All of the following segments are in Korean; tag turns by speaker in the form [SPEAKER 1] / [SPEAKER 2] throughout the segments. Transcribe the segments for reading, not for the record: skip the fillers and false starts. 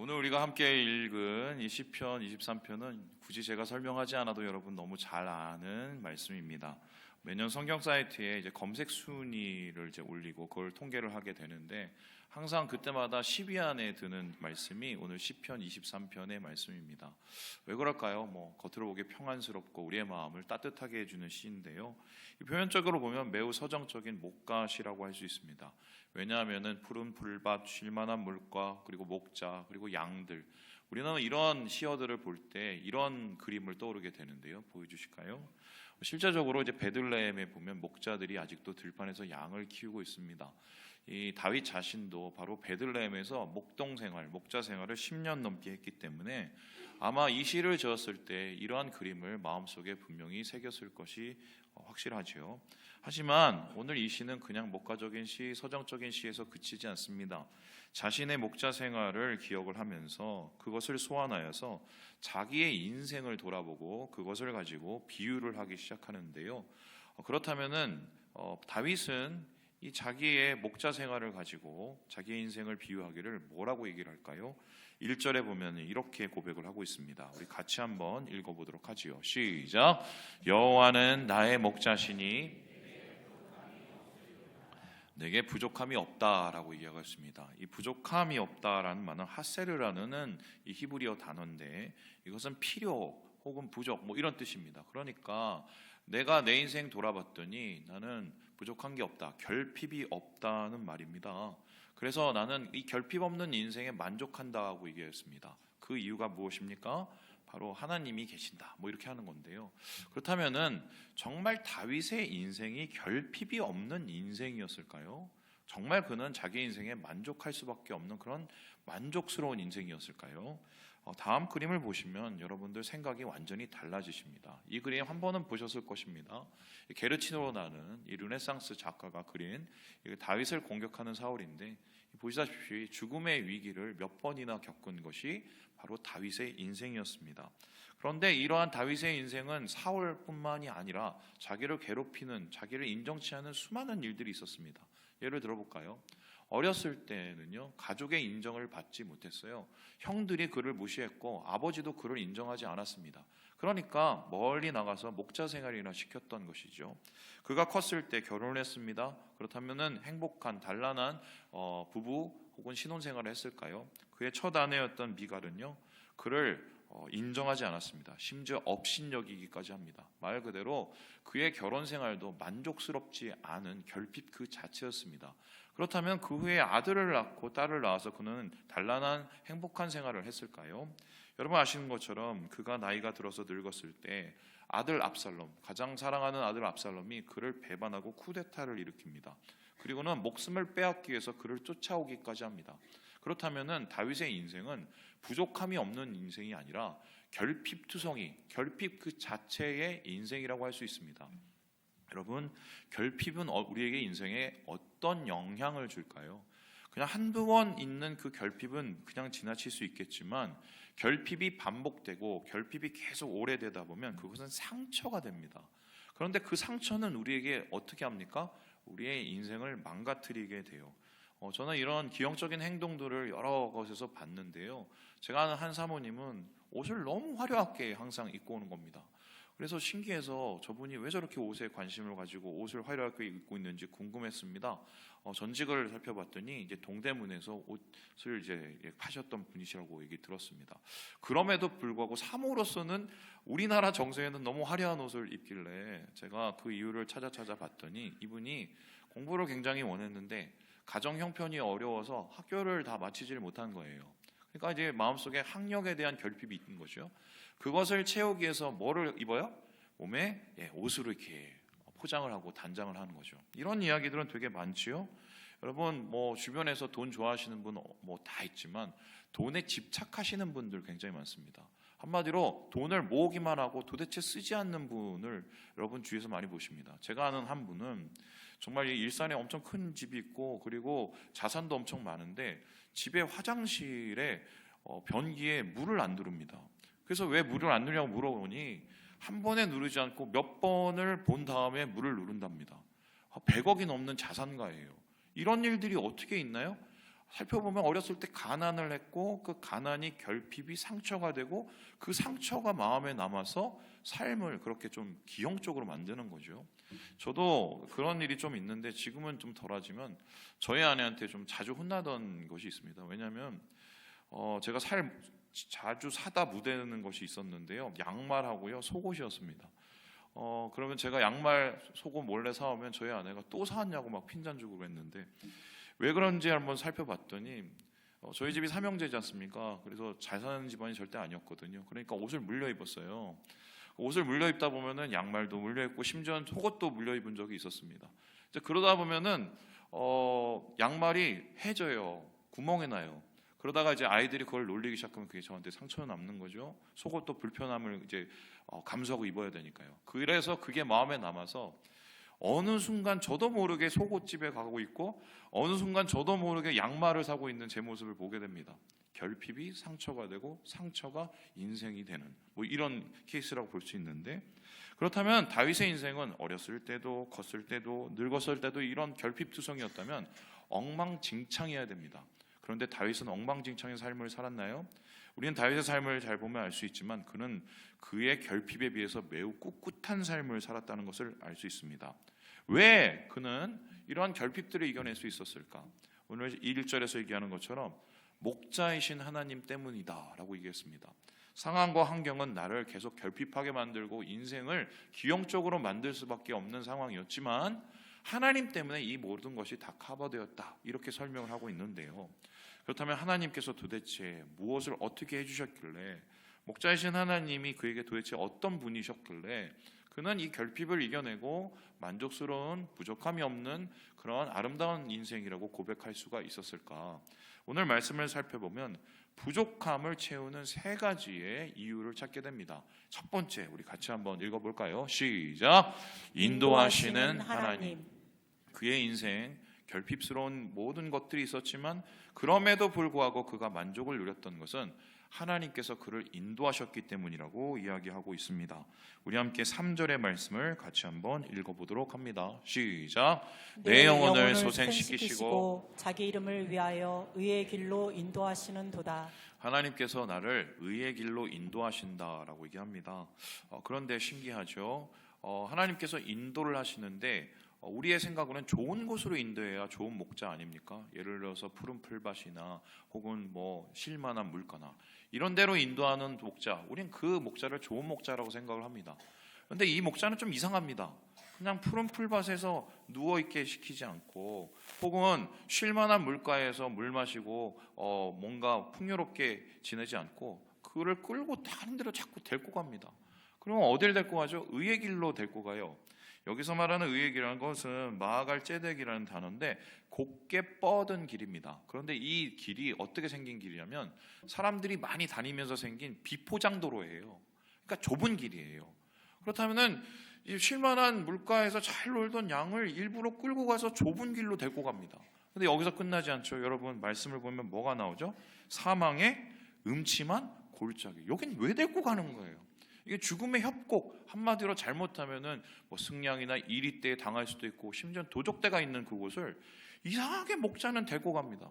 [SPEAKER 1] 오늘 우리가 함께 읽은 이 시편 23편은 굳이 제가 설명하지 않아도 여러분 너무 잘 아는 말씀입니다. 매년 성경 사이트에 이제 검색 순위를 이제 올리고 그걸 통계를 하게 되는데 항상 그때마다 10위 안에 드는 말씀이 오늘 시편 23편의 말씀입니다. 왜 그럴까요? 겉으로 보기 평안스럽고 우리의 마음을 따뜻하게 해주는 시인데요. 표현적으로 보면 매우 서정적인 목가시라고 할 수 있습니다. 왜냐하면은 푸른 풀밭, 쉴만한 물과 그리고 목자 그리고 양들, 우리는 이런 시어들을 볼 때 이런 그림을 떠오르게 되는데요. 보여주실까요? 실제적으로 이제 베들레헴에 보면 목자들이 아직도 들판에서 양을 키우고 있습니다. 이 다윗 자신도 바로 베들레헴에서 목동 생활, 목자 생활을 10년 넘게 했기 때문에 아마 이 시를 지었을 때 이러한 그림을 마음속에 분명히 새겼을 것이 확실하지요. 하지만 오늘 이 시는 그냥 목가적인 시, 서정적인 시에서 그치지 않습니다. 자신의 목자 생활을 기억을 하면서 그것을 소환하여서 자기의 인생을 돌아보고 그것을 가지고 비유를 하기 시작하는데요. 그렇다면은 다윗은 이 자기의 목자 생활을 가지고 자기의 인생을 비유하기를 뭐라고 얘기를 할까요? 1절에 보면 이렇게 고백을 하고 있습니다. 우리 같이 한번 읽어보도록 하지요. 시작. 여호와는 나의 목자시니 내게 부족함이 없다라고 이야기하고 있습니다. 이 부족함이 없다라는 말은 하세르라는 이 히브리어 단어인데 이것은 필요 혹은 부족 이런 뜻입니다. 그러니까 내가 내 인생 돌아봤더니 나는 부족한 게 없다, 결핍이 없다는 말입니다. 그래서 나는 이 결핍 없는 인생에 만족한다고 얘기했습니다. 그 이유가 무엇입니까? 바로 하나님이 계신다. 이렇게 하는 건데요. 그렇다면은 정말 다윗의 인생이 결핍이 없는 인생이었을까요? 정말 그는 자기 인생에 만족할 수밖에 없는 그런 만족스러운 인생이었을까요? 다음 그림을 보시면 여러분들 생각이 완전히 달라지십니다. 이 그림 한 번은 보셨을 것입니다. 게르치노라는 이 르네상스 작가가 그린 다윗을 공격하는 사울인데 보시다시피 죽음의 위기를 몇 번이나 겪은 것이 바로 다윗의 인생이었습니다. 그런데 이러한 다윗의 인생은 사울뿐만이 아니라 자기를 괴롭히는, 자기를 인정치 않은 수많은 일들이 있었습니다. 예를 들어볼까요? 어렸을 때는요, 가족의 인정을 받지 못했어요. 형들이 그를 무시했고 아버지도 그를 인정하지 않았습니다. 그러니까 멀리 나가서 목자 생활이나 시켰던 것이죠. 그가 컸을 때 결혼을 했습니다. 그렇다면은 행복한 단란한 부부 혹은 신혼생활을 했을까요? 그의 첫 아내였던 미갈은요, 그를 인정하지 않았습니다. 심지어 업신여기기까지 합니다. 말 그대로 그의 결혼 생활도 만족스럽지 않은 결핍 그 자체였습니다. 그렇다면 그 후에 아들을 낳고 딸을 낳아서 그는 단란한 행복한 생활을 했을까요? 여러분 아시는 것처럼 그가 나이가 들어서 늙었을 때 아들 압살롬, 가장 사랑하는 아들 압살롬이 그를 배반하고 쿠데타를 일으킵니다. 그리고는 목숨을 빼앗기 위해서 그를 쫓아오기까지 합니다. 그렇다면은 다윗의 인생은 부족함이 없는 인생이 아니라 결핍투성이, 결핍 그 자체의 인생이라고 할 수 있습니다. 여러분, 결핍은 우리에게 인생에 어떤 영향을 줄까요? 그냥 한두 번 있는 그 결핍은 그냥 지나칠 수 있겠지만 결핍이 반복되고 결핍이 계속 오래되다 보면 그것은 상처가 됩니다. 그런데 그 상처는 우리에게 어떻게 합니까? 우리의 인생을 망가뜨리게 돼요. 저는 이런 기형적인 행동들을 여러 곳에서 봤는데요. 제가 아는 한 사모님은 옷을 너무 화려하게 항상 입고 오는 겁니다. 그래서 신기해서 저분이 왜 저렇게 옷에 관심을 가지고 옷을 화려하게 입고 있는지 궁금했습니다. 전직을 살펴봤더니 이제 동대문에서 옷을 이제 파셨던 분이시라고 얘기 들었습니다. 그럼에도 불구하고 사모로서는 우리나라 정서에는 너무 화려한 옷을 입길래 제가 그 이유를 찾아봤더니 이분이 공부를 굉장히 원했는데 가정 형편이 어려워서 학교를 다 마치지를 못한 거예요. 그러니까 이제 마음속에 학력에 대한 결핍이 있는 거죠. 그것을 채우기 위해서 뭐를 입어요? 몸에 옷으로 이렇게 포장을 하고 단장을 하는 거죠. 이런 이야기들은 되게 많지요. 여러분 주변에서 돈 좋아하시는 분 다 있지만 돈에 집착하시는 분들 굉장히 많습니다. 한마디로 돈을 모으기만 하고 도대체 쓰지 않는 분을 여러분 주위에서 많이 보십니다. 제가 아는 한 분은 정말 일산에 엄청 큰 집이 있고 그리고 자산도 엄청 많은데 집에 화장실에 변기에 물을 안 두릅니다. 그래서 왜 물을 안 누르냐고 물어보니 한 번에 누르지 않고 몇 번을 본 다음에 물을 누른답니다. 100억이 넘는 자산가예요. 이런 일들이 어떻게 있나요? 살펴보면 어렸을 때 가난을 했고 그 가난이 결핍이 상처가 되고 그 상처가 마음에 남아서 삶을 그렇게 좀 기형적으로 만드는 거죠. 저도 그런 일이 좀 있는데 지금은 좀 덜하지만 저희 아내한테 좀 자주 혼나던 것이 있습니다. 왜냐하면 제가 자주 사다 무대는 것이 있었는데요. 양말하고요, 속옷이었습니다. 그러면 제가 양말, 속옷 몰래 사오면 저희 아내가 또 사왔냐고 막 핀잔주고 그랬는데 왜 그런지 한번 살펴봤더니 저희 집이 삼형제지 않습니까? 그래서 잘 사는 집안이 절대 아니었거든요. 그러니까 옷을 물려 입었어요. 옷을 물려 입다 보면은 양말도 물려 입고 심지어 속옷도 물려 입은 적이 있었습니다. 이제 그러다 보면은 양말이 해져요. 구멍이 나요. 그러다가 이제 아이들이 그걸 놀리기 시작하면 그게 저한테 상처가 남는 거죠. 속옷도 불편함을 이제 감수하고 입어야 되니까요. 그래서 그게 마음에 남아서 어느 순간 저도 모르게 속옷집에 가고 있고 어느 순간 저도 모르게 양말을 사고 있는 제 모습을 보게 됩니다. 결핍이 상처가 되고 상처가 인생이 되는 뭐 이런 케이스라고 볼 수 있는데, 그렇다면 다윗의 인생은 어렸을 때도 컸을 때도 늙었을 때도 이런 결핍투성이었다면 엉망진창이어야 됩니다. 그런데 다윗은 엉망진창의 삶을 살았나요? 우리는 다윗의 삶을 잘 보면 알 수 있지만 그는 그의 결핍에 비해서 매우 꿋꿋한 삶을 살았다는 것을 알 수 있습니다. 왜 그는 이러한 결핍들을 이겨낼 수 있었을까? 오늘 1절에서 얘기하는 것처럼 목자이신 하나님 때문이다 라고 얘기했습니다. 상황과 환경은 나를 계속 결핍하게 만들고 인생을 기형적으로 만들 수밖에 없는 상황이었지만 하나님 때문에 이 모든 것이 다 커버되었다, 이렇게 설명을 하고 있는데요. 그렇다면 하나님께서 도대체 무엇을 어떻게 해주셨길래, 목자이신 하나님이 그에게 도대체 어떤 분이셨길래 그는 이 결핍을 이겨내고 만족스러운, 부족함이 없는 그런 아름다운 인생이라고 고백할 수가 있었을까? 오늘 말씀을 살펴보면 부족함을 채우는 세 가지의 이유를 찾게 됩니다. 첫 번째, 우리 같이 한번 읽어볼까요? 시작! 인도하시는 하나님. 그의 인생 결핍스러운 모든 것들이 있었지만 그럼에도 불구하고 그가 만족을 누렸던 것은 하나님께서 그를 인도하셨기 때문이라고 이야기하고 있습니다. 우리 함께 3절의 말씀을 같이 한번 읽어보도록 합니다. 시작! 내 영혼을 소생시키시고
[SPEAKER 2] 자기 이름을 위하여 의의 길로 인도하시는 도다.
[SPEAKER 1] 하나님께서 나를 의의 길로 인도하신다라고 얘기합니다. 그런데 신기하죠. 하나님께서 인도를 하시는데 우리의 생각으로는 좋은 곳으로 인도해야 좋은 목자 아닙니까? 예를 들어서 푸른 풀밭이나 혹은 뭐 쉴만한 물가나 이런 데로 인도하는 목자, 우린 그 목자를 좋은 목자라고 생각을 합니다. 그런데 이 목자는 좀 이상합니다. 그냥 푸른 풀밭에서 누워있게 시키지 않고 혹은 쉴만한 물가에서 물 마시고 뭔가 풍요롭게 지내지 않고 그를 끌고 다른 데로 자꾸 데리고 갑니다. 그러면 어딜 데리고 가죠? 의의 길로 데리고 가요. 여기서 말하는 의의 길이라는 것은 마하갈 제덱이라는 단어인데 곱게 뻗은 길입니다. 그런데 이 길이 어떻게 생긴 길이냐면 사람들이 많이 다니면서 생긴 비포장도로예요. 그러니까 좁은 길이에요. 그렇다면은 쉴만한 물가에서 잘 놀던 양을 일부러 끌고 가서 좁은 길로 데리고 갑니다. 근데 여기서 끝나지 않죠. 여러분 말씀을 보면 뭐가 나오죠? 사망의 음침한 골짜기. 여긴 왜 데리고 가는 거예요? 이게 죽음의 협곡, 한마디로 잘못하면은 뭐 승냥이나 이리떼에 당할 수도 있고 심지어 도적대가 있는 그곳을 이상하게 목자는 데리고 갑니다.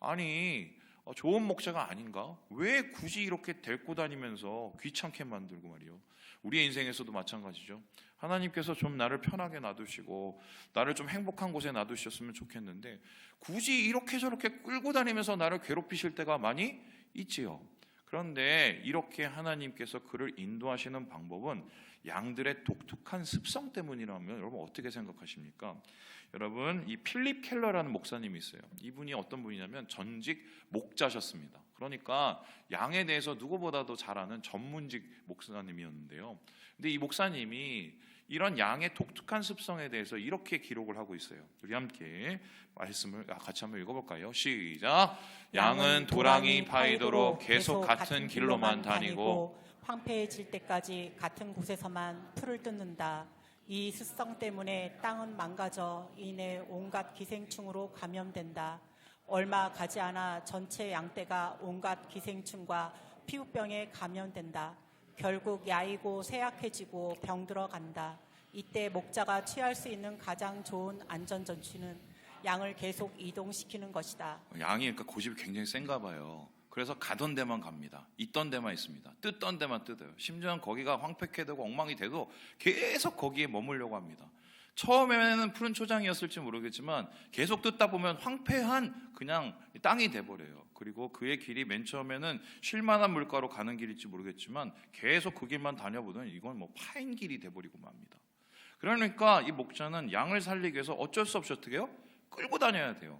[SPEAKER 1] 아니 좋은 목자가 아닌가? 왜 굳이 이렇게 데리고 다니면서 귀찮게 만들고 말이요. 우리의 인생에서도 마찬가지죠. 하나님께서 좀 나를 편하게 놔두시고 나를 좀 행복한 곳에 놔두셨으면 좋겠는데 굳이 이렇게 저렇게 끌고 다니면서 나를 괴롭히실 때가 많이 있지요. 그런데 이렇게 하나님께서 그를 인도하시는 방법은 양들의 독특한 습성 때문이라면 여러분 어떻게 생각하십니까? 여러분 이 필립 켈러라는 목사님이 있어요. 이분이 어떤 분이냐면 전직 목자셨습니다. 그러니까 양에 대해서 누구보다도 잘 아는 전문직 목사님이었는데요. 근데 이 목사님이 이런 양의 독특한 습성에 대해서 이렇게 기록을 하고 있어요. 우리 함께 말씀을 같이 한번 읽어볼까요? 시작! 양은 도랑이 파이도록 계속 같은 길로만 다니고
[SPEAKER 2] 황폐해질 때까지 같은 곳에서만 풀을 뜯는다. 이 습성 때문에 땅은 망가져 이내 온갖 기생충으로 감염된다. 얼마 가지 않아 전체 양떼가 온갖 기생충과 피부병에 감염된다. 결국 야이고 쇠약해지고 병들어 간다. 이때 목자가 취할 수 있는 가장 좋은 안전조치는 양을 계속 이동시키는 것이다.
[SPEAKER 1] 양이 그러니까 고집이 굉장히 센가 봐요. 그래서 가던 데만 갑니다. 있던 데만 있습니다. 뜯던 데만 뜯어요. 심지어는 거기가 황폐케 되고 엉망이 돼도 계속 거기에 머물려고 합니다. 처음에는 푸른 초장이었을지 모르겠지만 계속 뜯다 보면 황폐한 그냥 땅이 돼버려요. 그리고 그의 길이 맨 처음에는 쉴만한 물가로 가는 길일지 모르겠지만 계속 그 길만 다녀보면 이건 뭐 파인 길이 돼버리고 맙니다. 그러니까 이 목자는 양을 살리기 위해서 어쩔 수 없이 어떻게 해요? 끌고 다녀야 돼요.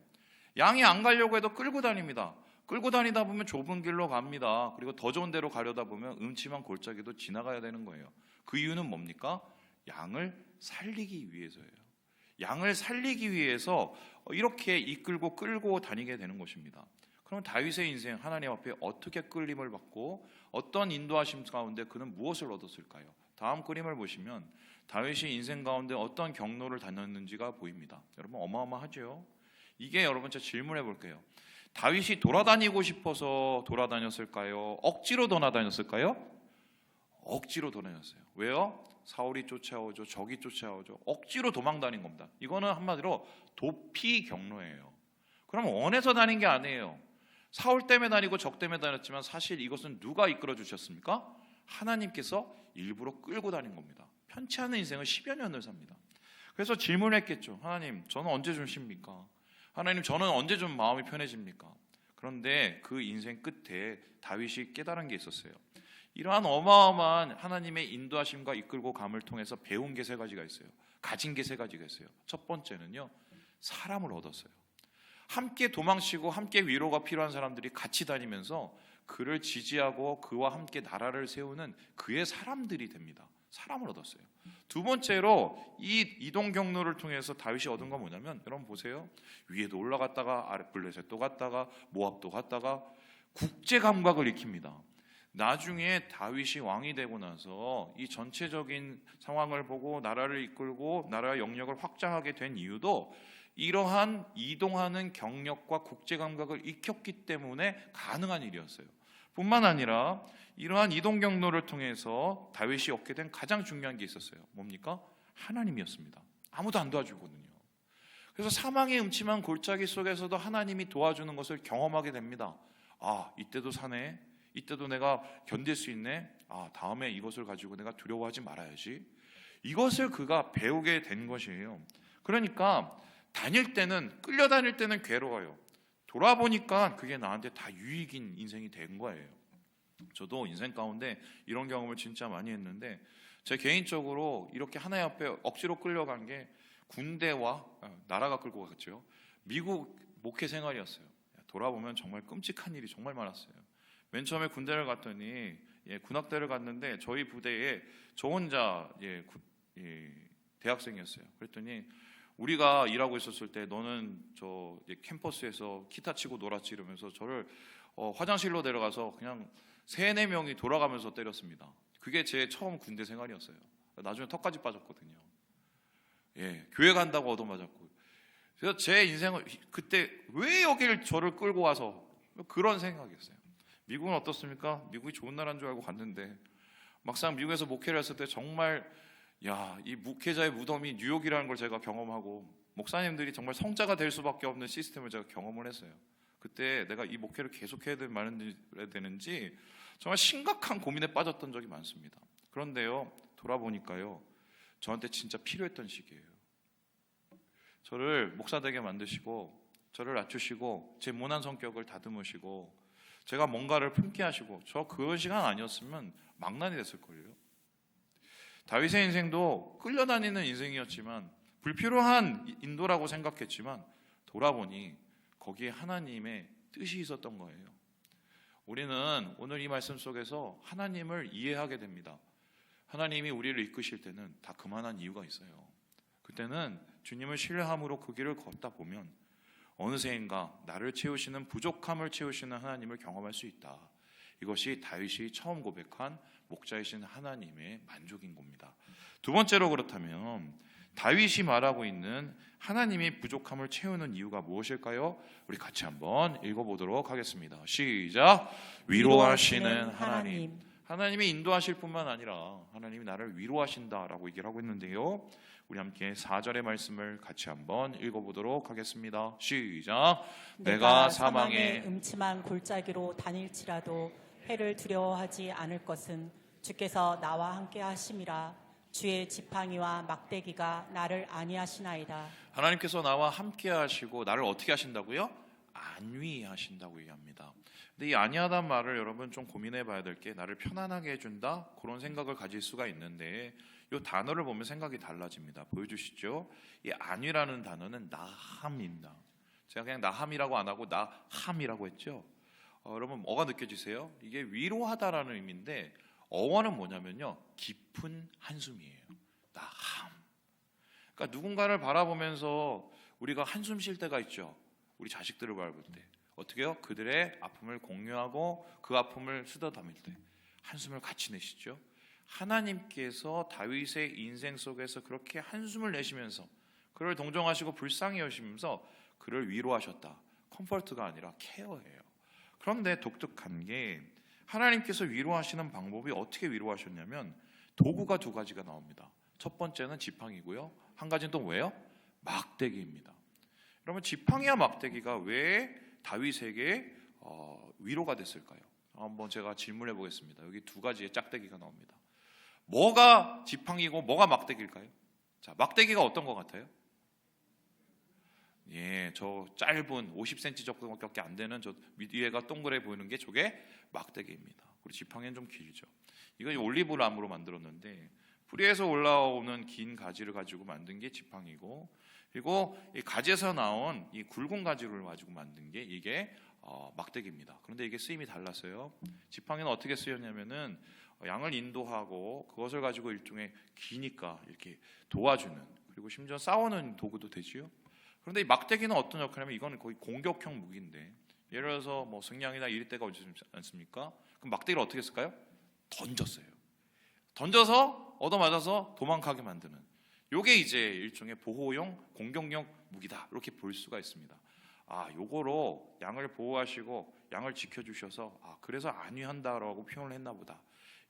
[SPEAKER 1] 양이 안 가려고 해도 끌고 다닙니다. 끌고 다니다 보면 좁은 길로 갑니다. 그리고 더 좋은 데로 가려다 보면 음침한 골짜기도 지나가야 되는 거예요. 그 이유는 뭡니까? 양을 살리기 위해서예요. 양을 살리기 위해서 이렇게 이끌고 끌고 다니게 되는 것입니다. 그럼 다윗의 인생 하나님 앞에 어떻게 끌림을 받고 어떤 인도하심 가운데 그는 무엇을 얻었을까요? 다음 그림을 보시면 다윗이 인생 가운데 어떤 경로를 다녔는지가 보입니다. 여러분 어마어마하죠? 이게 여러분 제가 질문해 볼게요. 다윗이 돌아다니고 싶어서 돌아다녔을까요? 억지로 돌아다녔을까요? 억지로 돌아다녔어요. 왜요? 사울이 쫓아오죠. 적이 쫓아오죠. 억지로 도망다닌 겁니다. 이거는 한마디로 도피 경로예요. 그럼 원해서 다닌 게 아니에요. 사울 때문에 다니고 적 때문에 다녔지만 사실 이것은 누가 이끌어 주셨습니까? 하나님께서 일부러 끌고 다닌 겁니다. 편치 않은 인생을 10여 년을 삽니다. 그래서 질문했겠죠. 하나님, 저는 언제 좀 쉽니까? 하나님, 저는 언제 좀 마음이 편해집니까? 그런데 그 인생 끝에 다윗이 깨달은 게 있었어요. 이러한 어마어마한 하나님의 인도하심과 이끌고 감을 통해서 배운 게 세 가지가 있어요. 가진 게 세 가지가 있어요. 첫 번째는요, 사람을 얻었어요. 함께 도망치고 함께 위로가 필요한 사람들이 같이 다니면서 그를 지지하고 그와 함께 나라를 세우는 그의 사람들이 됩니다. 사람을 얻었어요. 두 번째로 이 이동 경로를 통해서 다윗이 얻은 건 뭐냐면, 여러분 보세요. 위에도 올라갔다가 아래 블레셋도 갔다가 모압도 갔다가 국제 감각을 익힙니다. 나중에 다윗이 왕이 되고 나서 이 전체적인 상황을 보고 나라를 이끌고 나라의 영역을 확장하게 된 이유도 이러한 이동하는 경력과 국제 감각을 익혔기 때문에 가능한 일이었어요. 뿐만 아니라 이러한 이동 경로를 통해서 다윗이 얻게 된 가장 중요한 게 있었어요. 뭡니까? 하나님이었습니다. 아무도 안 도와주거든요. 그래서 사망의 음침한 골짜기 속에서도 하나님이 도와주는 것을 경험하게 됩니다. 아, 이때도 사네. 이때도 내가 견딜 수 있네. 아, 다음에 이것을 가지고 내가 두려워하지 말아야지. 이것을 그가 배우게 된 것이에요. 그러니까 다닐 때는, 끌려다닐 때는 괴로워요. 돌아보니까 그게 나한테 다 유익인 인생이 된 거예요. 저도 인생 가운데 이런 경험을 진짜 많이 했는데, 제 개인적으로 이렇게 하나님 앞에 억지로 끌려간 게 군대와 나라가 끌고 갔죠. 미국 목회 생활이었어요. 돌아보면 정말 끔찍한 일이 정말 많았어요. 맨 처음에 군대를 갔더니 군악대를 갔는데 저희 부대에 저 혼자 대학생이었어요. 그랬더니 우리가 일하고 있었을 때 너는 저 캠퍼스에서 기타 치고 놀았지 이러면서 저를 화장실로 데려가서 그냥 3-4명이 돌아가면서 때렸습니다. 그게 제 처음 군대 생활이었어요. 나중에 턱까지 빠졌거든요. 교회 간다고 얻어맞았고. 그래서 제 인생을 그때 왜 여기를 저를 끌고 와서 그런 생각이었어요. 미국은 어떻습니까? 미국이 좋은 나라인 줄 알고 갔는데 막상 미국에서 목회를 했을 때 정말 이 목회자의 무덤이 뉴욕이라는 걸 제가 경험하고 목사님들이 정말 성자가 될 수밖에 없는 시스템을 제가 경험을 했어요. 그때 내가 이 목회를 계속해야 되는지 정말 심각한 고민에 빠졌던 적이 많습니다. 그런데요, 돌아보니까요, 저한테 진짜 필요했던 시기예요. 저를 목사 되게 만드시고 저를 낮추시고 제 모난 성격을 다듬으시고 제가 뭔가를 품게 하시고, 저 그런 시간 아니었으면 망난이 됐을걸요. 다윗의 인생도 끌려다니는 인생이었지만 불필요한 인도라고 생각했지만 돌아보니 거기에 하나님의 뜻이 있었던 거예요. 우리는 오늘 이 말씀 속에서 하나님을 이해하게 됩니다. 하나님이 우리를 이끄실 때는 다 그만한 이유가 있어요. 그때는 주님을 신뢰함으로 그 길을 걷다 보면 어느새인가 나를 채우시는, 부족함을 채우시는 하나님을 경험할 수 있다. 이것이 다윗이 처음 고백한 목자이신 하나님의 만족인 겁니다. 두 번째로, 그렇다면 다윗이 말하고 있는 하나님이 부족함을 채우는 이유가 무엇일까요? 우리 같이 한번 읽어보도록 하겠습니다. 시작. 위로하시는 하나님. 하나님이 인도하실 뿐만 아니라 하나님이 나를 위로하신다라고 얘기를 하고 있는데요. 우리 함께 4절의 말씀을 같이 한번 읽어보도록 하겠습니다. 시작. 내가 사망의
[SPEAKER 2] 음침한 골짜기로 다닐지라도 해를 두려워하지 않을 것은 주께서 나와 함께 하심이라. 주의 지팡이와 막대기가 나를 안위하시나이다.
[SPEAKER 1] 하나님께서 나와 함께 하시고 나를 어떻게 하신다고요? 안위하신다고 얘기합니다. 근데 이 안위하다는 말을 여러분 좀 고민해 봐야 될 게, 나를 편안하게 해준다 그런 생각을 가질 수가 있는데 이 단어를 보면 생각이 달라집니다. 보여주시죠. 이 안위라는 단어는 나함입니다. 제가 그냥 나함이라고 안 하고 나함이라고 했죠. 여러분 뭐가 느껴지세요? 이게 위로하다라는 의미인데 어원은 뭐냐면요, 깊은 한숨이에요. 나함. 그러니까 누군가를 바라보면서 우리가 한숨 쉴 때가 있죠. 우리 자식들을 바라볼 때 어떻게요? 그들의 아픔을 공유하고 그 아픔을 쓰다듬을 때 한숨을 같이 내시죠. 하나님께서 다윗의 인생 속에서 그렇게 한숨을 내시면서 그를 동정하시고 불쌍히 여시면서 그를 위로하셨다. 컴포트가 아니라 케어예요. 그런데 독특한 게 하나님께서 위로하시는 방법이 어떻게 위로하셨냐면 도구가 두 가지가 나옵니다. 첫 번째는 지팡이고요. 한 가지는 또 뭐예요? 막대기입니다. 그러면 지팡이와 막대기가 왜 다윗에게 위로가 됐을까요? 한번 제가 질문해 보겠습니다. 여기 두 가지의 짝대기가 나옵니다. 뭐가 지팡이고 뭐가 막대기일까요? 자, 막대기가 어떤 것 같아요? 예, 저 짧은 50cm 정도밖에 안 되는 저 위에가 동그래 보이는 게 저게 막대기입니다. 그리고 지팡이는 좀 길죠. 이건 올리브나무로 만들었는데 뿌리에서 올라오는 긴 가지를 가지고 만든 게 지팡이고, 그리고 이 가지에서 나온 이 굵은 가지를 가지고 만든 게 이게 막대기입니다. 그런데 이게 쓰임이 달랐어요. 지팡이는 어떻게 쓰였냐면은 양을 인도하고 그것을 가지고 일종의 기니까 이렇게 도와주는, 그리고 심지어 싸우는 도구도 되지요. 그런데 이 막대기는 어떤 역할이냐면 이거는 거의 공격형 무기인데, 예를 들어서 뭐 승냥이나 이럴 때가 오지 않습니까? 그럼 막대기를 어떻게 쓸까요? 던졌어요. 던져서 얻어맞아서 도망가게 만드는, 요게 이제 일종의 보호용 공격용 무기다 이렇게 볼 수가 있습니다. 요거로 양을 보호하시고 양을 지켜주셔서 그래서 안위한다라고 표현을 했나 보다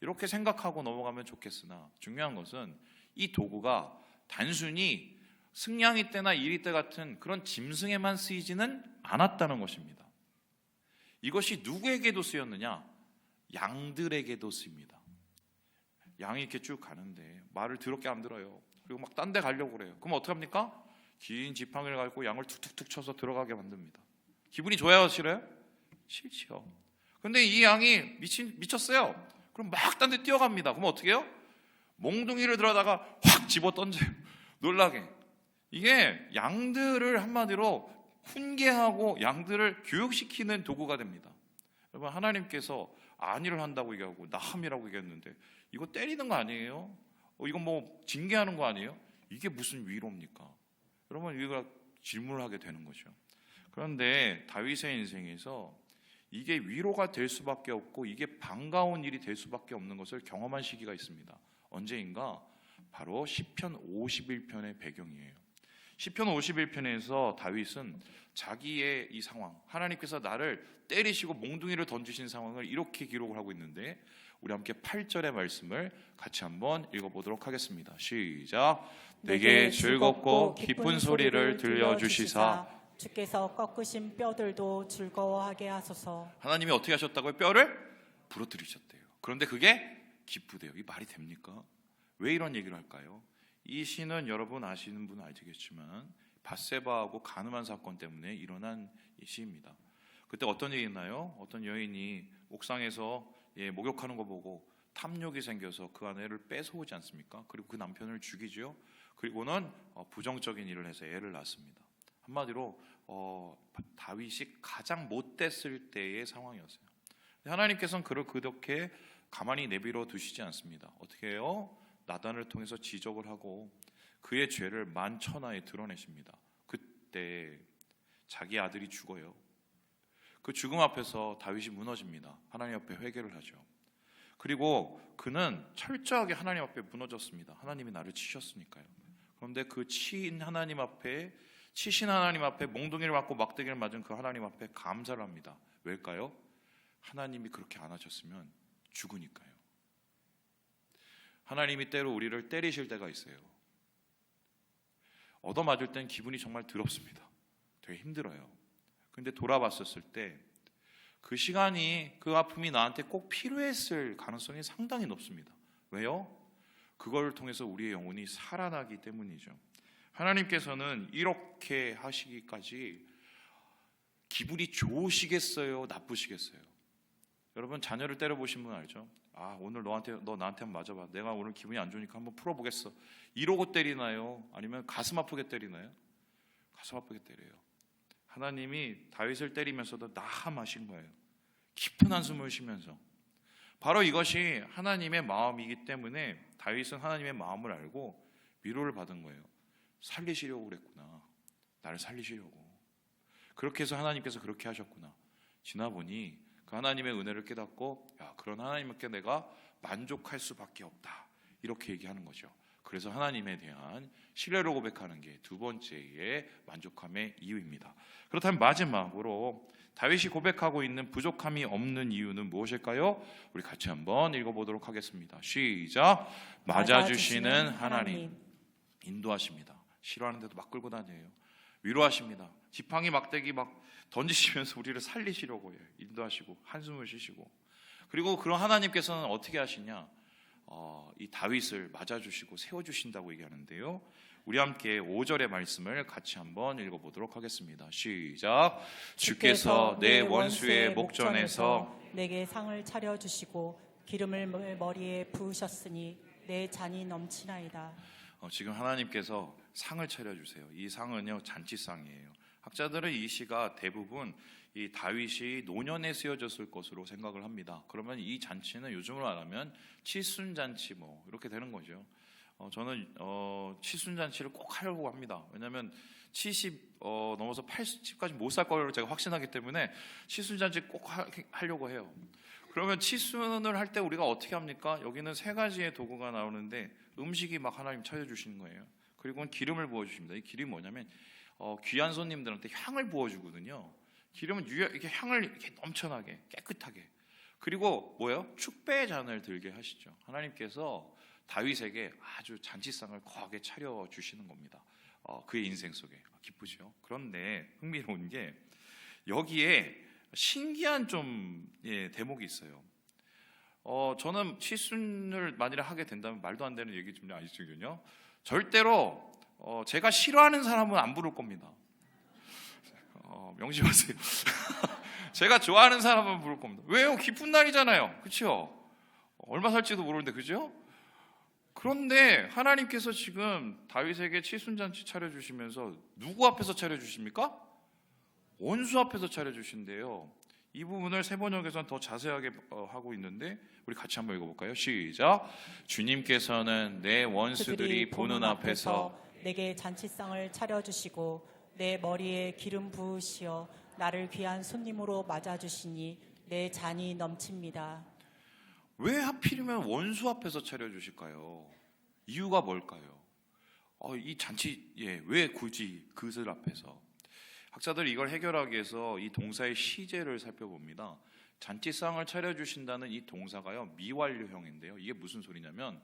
[SPEAKER 1] 이렇게 생각하고 넘어가면 좋겠으나, 중요한 것은 이 도구가 단순히 승냥이 때나 이리 때 같은 그런 짐승에만 쓰이지는 않았다는 것입니다. 이것이 누구에게도 쓰였느냐? 양들에게도 쓰입니다. 양이 이렇게 쭉 가는데 말을 더럽게 안 들어요. 그리고 막 딴 데 가려고 그래요. 그럼 어떡합니까? 긴 지팡이를 가지고 양을 툭툭툭 쳐서 들어가게 만듭니다. 기분이 좋아요, 싫어요? 싫지요. 근데 이 양이 미쳤어요. 그럼 막 딴 데 뛰어갑니다. 그럼 어떻게 해요? 몽둥이를 들어다가 확 집어 던져요. 놀라게. 이게 양들을 한마디로 훈계하고 양들을 교육시키는 도구가 됩니다. 여러분, 하나님께서 안위를 한다고 얘기하고 나함이라고 얘기했는데 이거 때리는 거 아니에요? 이거 뭐 징계하는 거 아니에요? 이게 무슨 위로입니까? 여러분, 우리가 질문을 하게 되는 거죠. 그런데 다윗의 인생에서 이게 위로가 될 수밖에 없고 이게 반가운 일이 될 수밖에 없는 것을 경험한 시기가 있습니다. 언제인가? 바로 시편 51편의 배경이에요. 시편 51편에서 다윗은 자기의 이 상황, 하나님께서 나를 때리시고 몽둥이를 던지신 상황을 이렇게 기록을 하고 있는데, 우리 함께 8절의 말씀을 같이 한번 읽어보도록 하겠습니다. 시작. 내게 즐겁고 기쁜 소리를 들려주시사
[SPEAKER 2] 주께서 꺾으신 뼈들도 즐거워하게 하소서.
[SPEAKER 1] 하나님이 어떻게 하셨다고요? 뼈를 부러뜨리셨대요. 그런데 그게 기쁘대요. 이 말이 됩니까? 왜 이런 얘기를 할까요? 이 시는 여러분 아시는 분은 알겠지만 밧세바하고 간음한 사건 때문에 일어난 이 시입니다. 그때 어떤 일이 있나요? 어떤 여인이 옥상에서 목욕하는 거 보고 탐욕이 생겨서 그 아내를 뺏어오지 않습니까? 그리고 그 남편을 죽이죠. 그리고는 부정적인 일을 해서 애를 낳습니다. 한마디로 다윗이 가장 못됐을 때의 상황이었어요. 하나님께서는 그를 그렇게 가만히 내버려 두시지 않습니다. 어떻게 해요? 나단을 통해서 지적을 하고 그의 죄를 만천하에 드러내십니다. 그때 자기 아들이 죽어요. 그 죽음 앞에서 다윗이 무너집니다. 하나님 앞에 회개를 하죠. 그리고 그는 철저하게 하나님 앞에 무너졌습니다. 하나님이 나를 치셨으니까요. 그런데 그 치신 하나님 앞에 몽둥이를 맞고 막대기를 맞은 그 하나님 앞에 감사를 합니다. 왜일까요? 하나님이 그렇게 안 하셨으면 죽으니까요. 하나님이 때로 우리를 때리실 때가 있어요. 얻어맞을 땐 기분이 정말 더럽습니다. 되게 힘들어요. 근데 돌아봤었을 때 그 시간이, 그 아픔이 나한테 꼭 필요했을 가능성이 상당히 높습니다. 왜요? 그걸 통해서 우리의 영혼이 살아나기 때문이죠. 하나님께서는 이렇게 하시기까지 기분이 좋으시겠어요? 나쁘시겠어요? 여러분, 자녀를 때려보신 분 알죠? 오늘 너 나한테 한번 맞아봐. 내가 오늘 기분이 안 좋으니까 한번 풀어보겠어. 이러고 때리나요? 아니면 가슴 아프게 때리나요? 가슴 아프게 때려요. 하나님이 다윗을 때리면서도 나함하신 거예요. 깊은 한숨을 쉬면서. 바로 이것이 하나님의 마음이기 때문에 다윗은 하나님의 마음을 알고 위로를 받은 거예요. 살리시려고 그랬구나. 나를 살리시려고. 그렇게 해서 하나님께서 그렇게 하셨구나. 지나보니 그 하나님의 은혜를 깨닫고, 그런 하나님께 내가 만족할 수밖에 없다. 이렇게 얘기하는 거죠. 그래서 하나님에 대한 신뢰로 고백하는 게 두 번째의 만족함의 이유입니다. 그렇다면 마지막으로 다윗이 고백하고 있는 부족함이 없는 이유는 무엇일까요? 우리 같이 한번 읽어보도록 하겠습니다. 시작. 맞아주시는 하나님. 인도하십니다. 싫어하는데도 막 끌고 다녀요. 위로하십니다. 지팡이 막대기 막 던지시면서 우리를 살리시려고 해요. 인도하시고 한숨을 쉬시고. 그리고 그런 하나님께서는 어떻게 하시냐? 이 다윗을 맞아주시고 세워주신다고 얘기하는데요. 우리 함께 5절의 말씀을 같이 한번 읽어보도록 하겠습니다. 시작. 주께서 내 원수의 목전에서
[SPEAKER 2] 내게 상을 차려주시고 기름을 머리에 부으셨으니 내 잔이 넘치나이다.
[SPEAKER 1] 지금 하나님께서 상을 차려주세요. 이 상은요, 잔치상이에요. 학자들은 이 시가 대부분 이 다윗이 노년에 쓰여졌을 것으로 생각을 합니다. 그러면 이 잔치는 요즘으로 말하면 칠순잔치 뭐 이렇게 되는 거죠. 저는 칠순잔치를 꼭 하려고 합니다. 왜냐하면 70 넘어서 80까지 못 살 거를 제가 확신하기 때문에 칠순잔치 꼭 하려고 해요. 그러면 칠순을 할 때 우리가 어떻게 합니까? 여기는 세 가지의 도구가 나오는데 음식이 막 하나님 차려주시는 거예요. 그리고 기름을 부어주십니다. 이 기름이 뭐냐면 귀한 손님들한테 향을 부어주거든요. 기름은 이렇게 향을 이렇게 넘쳐나게 깨끗하게. 그리고 뭐예요? 축배의 잔을 들게 하시죠. 하나님께서 다윗에게 아주 잔치상을 거하게 차려주시는 겁니다. 그의 인생 속에. 기쁘죠. 그런데 흥미로운 게 여기에 신기한 좀 대목이 있어요. 저는 칠순을 만일에 하게 된다면 말도 안 되는 얘기 좀 아니거든요. 절대로 제가 싫어하는 사람은 안 부를 겁니다. 명심하세요. 제가 좋아하는 사람은 부를 겁니다. 왜요? 기쁜 날이잖아요. 그렇죠? 얼마 살지도 모르는데, 그죠? 그런데 하나님께서 지금 다윗에게 칠순잔치 차려주시면서 누구 앞에서 차려주십니까? 원수 앞에서 차려주신대요. 이 부분을 세번역에서는 더 자세하게 하고 있는데 우리 같이 한번 읽어볼까요? 시작. 주님께서는 내 원수들이 보는 앞에서
[SPEAKER 2] 내게 잔치상을 차려주시고 내 머리에 기름 부으시어 나를 귀한 손님으로 맞아주시니 내 잔이 넘칩니다.
[SPEAKER 1] 왜 하필이면 원수 앞에서 차려주실까요? 이유가 뭘까요? 이 잔치 왜 굳이 그들 앞에서? 학자들이 이걸 해결하기 위해서 이 동사의 시제를 살펴봅니다. 잔치상을 차려주신다는 이 동사가요, 미완료형인데요. 이게 무슨 소리냐면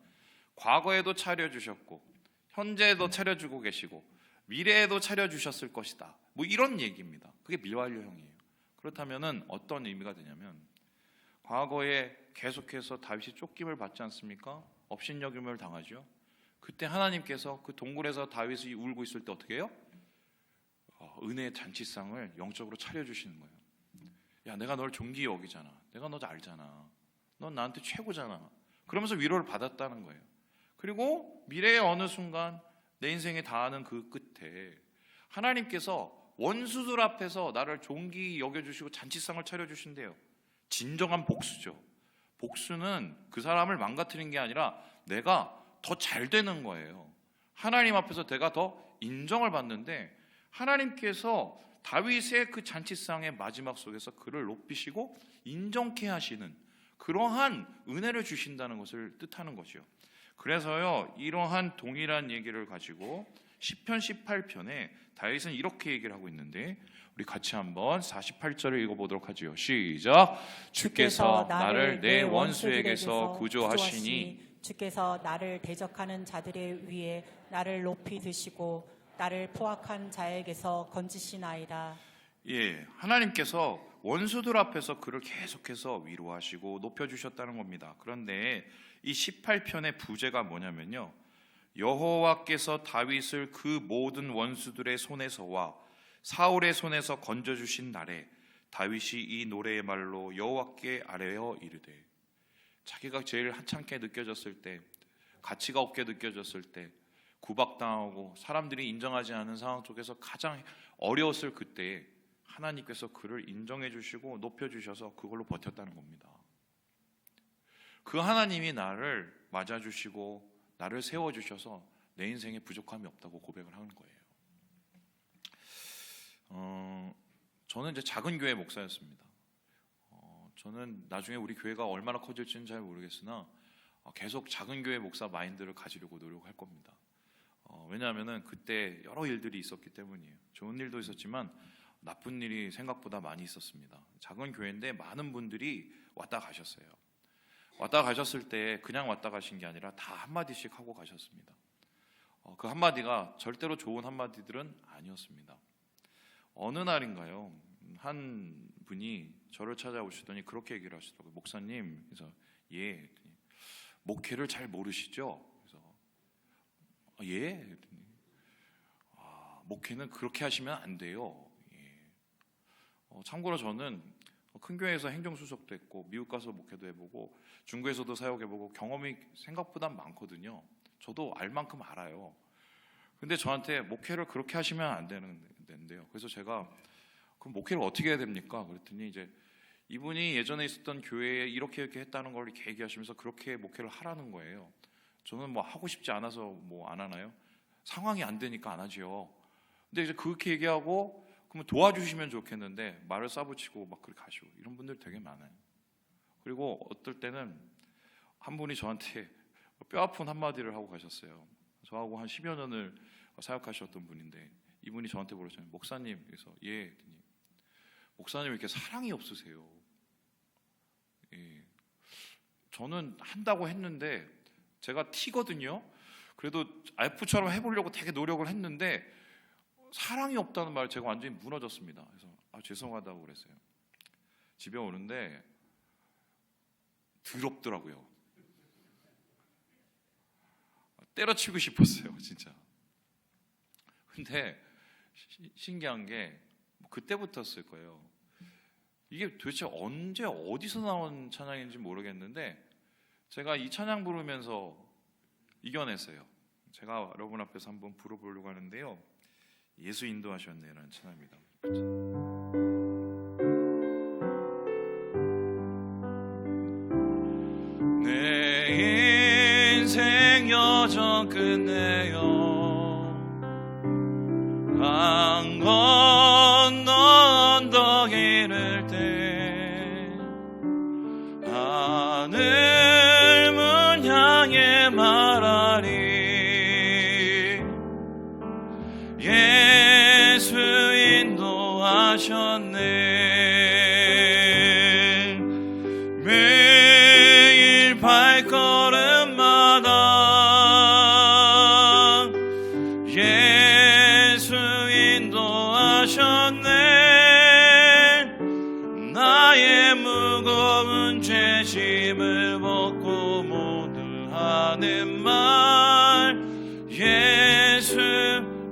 [SPEAKER 1] 과거에도 차려주셨고 현재에도 차려주고 계시고 미래에도 차려주셨을 것이다. 뭐 이런 얘기입니다. 그게 미완료형이에요. 그렇다면 어떤 의미가 되냐면 과거에 계속해서 다윗이 쫓김을 받지 않습니까? 업신여김을 당하죠. 그때 하나님께서 그 동굴에서 다윗이 울고 있을 때 어떻게 해요? 은혜의 잔치상을 영적으로 차려주시는 거예요. 야, 내가 널 존귀히 여기잖아. 내가 너 알잖아. 넌 나한테 최고잖아. 그러면서 위로를 받았다는 거예요. 그리고 미래의 어느 순간 내 인생에 닿는 그 끝에 하나님께서 원수들 앞에서 나를 존귀히 여겨주시고 잔치상을 차려주신대요. 진정한 복수죠. 복수는 그 사람을 망가뜨리는 게 아니라 내가 더 잘 되는 거예요. 하나님 앞에서 내가 더 인정을 받는데 하나님께서 다윗의 그 잔치상의 마지막 속에서 그를 높이시고 인정케 하시는 그러한 은혜를 주신다는 것을 뜻하는 거죠. 그래서요, 이러한 동일한 얘기를 가지고 시편 18편에 다윗은 이렇게 얘기를 하고 있는데 우리 같이 한번 48절을 읽어보도록 하죠. 시작. 주께서 나를 내 원수에게서 구조하시니
[SPEAKER 2] 주께서 나를 대적하는 자들의 위에 나를 높이 드시고 나를 포악한 자에게서 건지시나이다.
[SPEAKER 1] 예, 하나님께서 원수들 앞에서 그를 계속해서 위로하시고 높여주셨다는 겁니다. 그런데 이 18편의 부제가 뭐냐면요, 여호와께서 다윗을 그 모든 원수들의 손에서와 사울의 손에서 건져주신 날에 다윗이 이 노래의 말로 여호와께 아뢰어 이르되, 자기가 제일 하찮게 느껴졌을 때, 가치가 없게 느껴졌을 때, 구박당하고 사람들이 인정하지 않는 상황 속에서 가장 어려웠을 그때 하나님께서 그를 인정해 주시고 높여 주셔서 그걸로 버텼다는 겁니다. 그 하나님이 나를 맞아 주시고 나를 세워 주셔서 내 인생에 부족함이 없다고 고백을 하는 거예요. 저는 이제 작은 교회 목사였습니다. 저는 나중에 우리 교회가 얼마나 커질지는 잘 모르겠으나 계속 작은 교회 목사 마인드를 가지려고 노력할 겁니다. 왜냐하면 그때 여러 일들이 있었기 때문이에요. 좋은 일도 있었지만 나쁜 일이 생각보다 많이 있었습니다. 작은 교회인데 많은 분들이 왔다 가셨어요. 왔다 가셨을 때 그냥 왔다 가신 게 아니라 다 한마디씩 하고 가셨습니다. 그 한마디가 절대로 좋은 한마디들은 아니었습니다. 어느 날인가요, 한 분이 저를 찾아오시더니 그렇게 얘기를 하시더라고요. 목사님, 그래서 예, 목회를 잘 모르시죠? 그래서 예, 그랬더니 목회는 그렇게 하시면 안 돼요. 예. 참고로 저는 큰 교회에서 행정수석도 했고 미국 가서 목회도 해보고 중국에서도 사역해보고 경험이 생각보다 많거든요. 저도 알 만큼 알아요. 근데 저한테 목회를 그렇게 하시면 안 되는데요. 그래서 제가 그럼 목회를 어떻게 해야 됩니까? 그랬더니 이제 이분이 예전에 있었던 교회에 이렇게 했다는 걸 이렇게 얘기하시면서 그렇게 목회를 하라는 거예요. 저는 뭐 하고 싶지 않아서 뭐 안 하나요? 상황이 안 되니까 안 하지요. 근데 이제 그렇게 얘기하고 그러면 도와주시면 좋겠는데 말을 싸붙이고 막 그렇게 하시고 이런 분들 되게 많아요. 그리고 어떨 때는 한 분이 저한테 뼈아픈 한마디를 하고 가셨어요. 저하고 한 10여 년을 사역하셨던 분인데 이분이 저한테 물었잖아요. 목사님, 그래서 예, 목사님 왜 이렇게 사랑이 없으세요? 예. 저는 한다고 했는데 제가 T거든요. 그래도 F처럼 해보려고 되게 노력을 했는데 사랑이 없다는 말 제가 완전히 무너졌습니다. 그래서 죄송하다고 그랬어요. 집에 오는데 더럽더라고요. 때려치고 싶었어요, 진짜. 근데 신기한 게 그때부터였을 거예요. 이게 도대체 언제 어디서 나온 찬양인지 모르겠는데 제가 이 찬양 부르면서 이겨냈어요. 제가 여러분 앞에서 한번 불러보려고 하는데요. 예수 인도하셨네라는 찬양입니다. 내 인생 여정 끝내요 강 건너 언덕 이를 때 하늘문 향해 말하리 예수 인도하셨네 매일 발걸음마다 예수 인도하셨네 나의 무거운 죄짐을 벗고 모두 하는 말 예수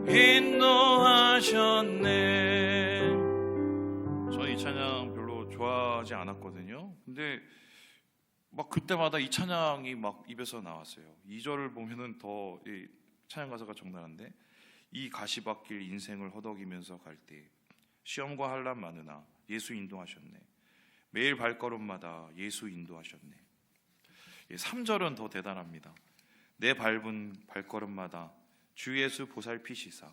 [SPEAKER 1] 인도하셨네. 저 이 찬양 별로 좋아하지 않았거든요. 근데 막 그때마다 이 찬양이 막 입에서 나왔어요. 2절을 보면은 더 이 찬양 가사가 적나라한데 이 가시밭길 인생을 허덕이면서 갈 때 시험과 환난 많으나 예수 인도하셨네. 매일 발걸음마다 예수 인도하셨네. 3절은 더 대단합니다. 내 밟은 발걸음마다 주 예수 보살피시사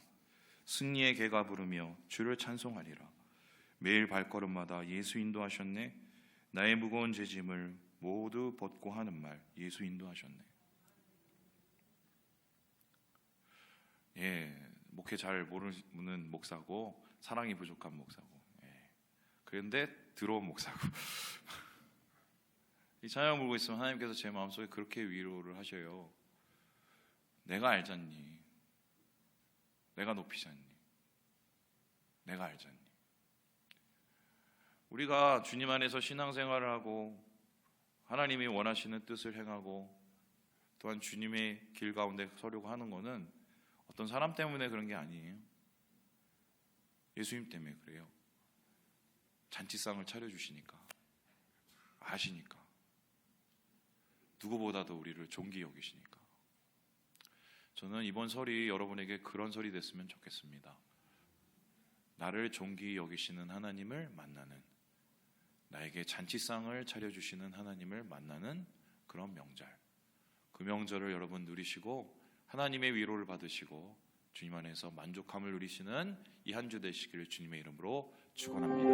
[SPEAKER 1] 승리의 개가 부르며 주를 찬송하리라. 매일 발걸음마다 예수 인도하셨네. 나의 무거운 죄짐을 모두 벗고 하는 말 예수 인도하셨네. 예, 목회 잘 모르는 목사고 사랑이 부족한 목사고, 예, 그런데 들어온 목사고 이 찬양 부르고 있으면 하나님께서 제 마음속에 그렇게 위로를 하셔요. 내가 알잖니, 내가 높이잖니, 내가 알잖니. 우리가 주님 안에서 신앙생활을 하고 하나님이 원하시는 뜻을 행하고 또한 주님의 길 가운데 서려고 하는 것은 어떤 사람 때문에 그런 게 아니에요. 예수님 때문에 그래요. 잔치상을 차려주시니까, 아시니까, 누구보다도 우리를 존귀 여기시니까. 저는 이번 설이 여러분에게 그런 설이 됐으면 좋겠습니다. 나를 존귀 여기시는 하나님을 만나는, 나에게 잔치상을 차려주시는 하나님을 만나는 그런 명절, 그 명절을 여러분 누리시고 하나님의 위로를 받으시고 주님 안에서 만족함을 누리시는 이 한 주 되시기를 주님의 이름으로 축원합니다.